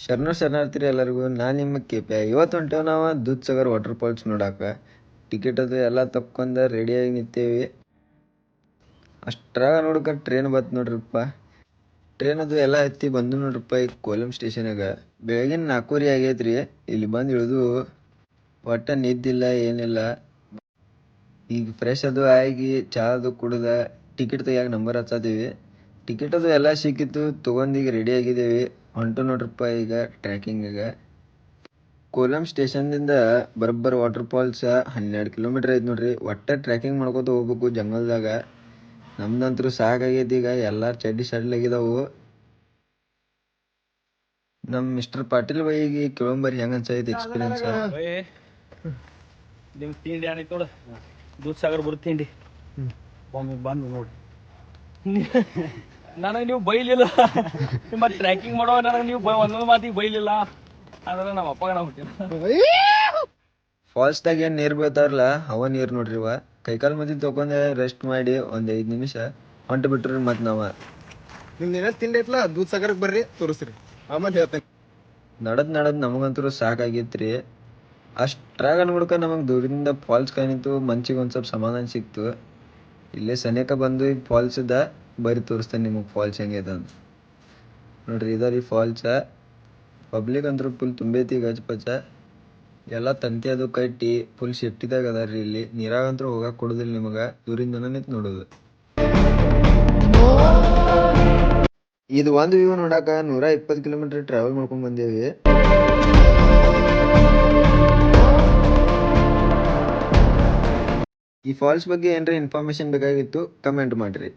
ಶರಣಾರ್ಥಿರಿ ಎಲ್ಲರಿಗೂ. ನಾನು ನಿಮ್ಮ KP. ಇವತ್ತು ಹೊಂಟೇವು ನಾವು ದೂದ್ಸಾಗರ್ ವಾಟರ್ ಫಾಲ್ಸ್ ನೋಡಕ್ಕೆ. ಟಿಕೆಟ್ ಅದು ಎಲ್ಲ ತಕ್ಕೊಂಡ ರೆಡಿಯಾಗಿ ನಿಂತೇವಿ. ಅಷ್ಟ್ರಾಗ ನೋಡಕ್ಕೆ ಟ್ರೈನ್ ಬತ್ತು ನೋಡ್ರಿಪ್ಪ. ಟ್ರೈನ್ ಅದು ಎಲ್ಲ ಹತ್ತಿ ಬಂದು ನೋಡ್ರಿಪ್ಪ ಈಗ ಕೋಲಂ ಸ್ಟೇಷನಾಗ. ಬೆಳಗಿನ 4:30 ಆಗೈತ್ರಿ. ಇಲ್ಲಿ ಬಂದು ಇಳಿದು ಒಟ್ಟ ನಿದ್ದಿಲ್ಲ ಏನಿಲ್ಲ. ಈಗ ಫ್ರೆಶ್ ಅದು ಆಗಿ ಚಾ ಅದು ಕುಡ್ದ ಟಿಕೆಟ್ ತೆಗಿಯಾಕ ನಂಬರ್ ಹಚ್ಚತೀವಿ. ಟಿಕೆಟ್ ಅದು ಎಲ್ಲ ಸಿಕ್ಕಿತ್ತು, ತೊಗೊಂಡು ಈಗ ರೆಡಿ ಆಗಿದ್ದೇವೆ. ಹೊಂಟು ನೋಡ್ರಪ್ಪ ಈಗ ಟ್ರ್ಯಾಕಿಂಗಿಗೆ. ಕೋಲಂ ಸ್ಟೇಷನ್ದಿಂದ ಬರೋಬ್ಬರ ವಾಟರ್ ಫಾಲ್ಸ್ 12 ಕಿಲೋಮೀಟರ್ ಐತೆ ನೋಡ್ರಿ. ಒಟ್ಟ ಟ್ರ್ಯಾಕಿಂಗ್ ಮಾಡ್ಕೊತ ಹೋಗ್ಬೇಕು ಜಂಗಲ್ದಾಗ. ನಮ್ದಂತರೂ ಸಾಕಾಗೈತಿ ಈಗ. ಎಲ್ಲ ಚಡ್ಡಿ ಸಡ್ಲಾಗಿದಾವು. ನಮ್ಮ ಮಿಸ್ಟರ್ ಪಾಟೀಲ್ ಬೈಗೆ ಕೇಳಂಬರಿ ಹೆಂಗ ಅನ್ಸೈತಿ ಎಕ್ಸ್ಪೀರಿಯನ್ಸ್. ನಿಮ್ ತಿಂಡಿ ಏನೈತಿ ನೋಡು, ದೂದ್ಸಾಗರ್ ಬರು ತಿಂಡಿ ಒಮ್ಮೆ ಬಂದು ನೋಡಿ. ನನಗೆ ನೀವು ಬೈಲಿಲ್ಲ, ನಿಮ್ಮ ಟ್ರ್ಯಾಕಿಂಗ್ ಮಾಡೋ ನನಗೆ ನೀವು ಒಂದೊಂದು ಮಾತಿಗೆ ಬೈಲಿಲ್ಲ ಅಂದ್ರೆ ನಮ್ಮ ಅಪ್ಪಗ ನಾವು ಫಾಲ್ಸ್ದಾಗ ಏನು ನೀರು ಬೀಳ್ತಾರಲ್ಲ ಅವ ನೀರು ನೋಡ್ರಿ ಇವ. ಕೈಕಾಲು ಮದಿ ತೊಗೊಂಡೆ ರೆಸ್ಟ್ ಮಾಡಿ ಒಂದು 5 ನಿಮಿಷ ಹೊಂಟು ಬಿಟ್ರಿ. ಮತ್ತು ನಾವು ನಿಮ್ದು ಏನಾರು ತಿಂಡಿ ಐತ್ಲ ದೂದ್ಸಾಗರ್ಗೆ ಬರ್ರಿ ತೋರಿಸ್ರಿ, ಆಮೇಲೆ ಹೇಳ್ತೇನೆ. ನಡದ್ ನಮಗಂತೂ ಸಾಕಾಗೈತ್ರಿ. ಅಷ್ಟ್ರಾಗ ನೋಡ್ಕ ನಮಗೆ ದೂರದಿಂದ ಫಾಲ್ಸ್ ಕಾಣಿತು. ಮನ್ಸಿಗೆ ಒಂದು ಸ್ವಲ್ಪ ಸಮಾಧಾನ ಸಿಕ್ತು. ಇಲ್ಲೇ ಸನೇಕ ಬಂದು ಈಗ ಫಾಲ್ಸ್ ಇದ್ದ ಬರೀ ತೋರಿಸ್ತೇನೆ ನಿಮಗೆ ಫಾಲ್ಸ್ ಹೆಂಗೈತೆ ಅಂತ. ನೋಡ್ರಿ ಇದರಿ ಫಾಲ್ಸ. ಪಬ್ಲಿಕ್ ಅಂತೂ ಫುಲ್ ತುಂಬೈತಿ ಗಜ ಪಚ. ಎಲ್ಲ ತಂತಿ ಅದು ಕಟ್ಟಿ ಫುಲ್ ಸೇಫ್ಟಿದಾಗ ಅದಾರ್ರಿ ಇಲ್ಲಿ. ನೀರಾಗಂತೂ ಹೋಗಕ್ಕೆ ಕೊಡೋದಿಲ್ಲ ನಿಮಗೆ, ದೂರಿಂದ ನಿಂತು ನೋಡೋದು. ಇದು ಒಂದು ವ್ಯೂ ನೋಡಾಕ 120 ಕಿಲೋಮೀಟರ್ ಟ್ರಾವೆಲ್ ಮಾಡ್ಕೊಂಡ್ ಬಂದೇವಿ. ಈ ಫಾಲ್ಸ್ ಬಗ್ಗೆ ಏನ್ರ ಇನ್ಫಾರ್ಮೇಶನ್ ಬೇಕಾಗಿತ್ತು ಕಮೆಂಟ್ ಮಾಡ್ರಿ.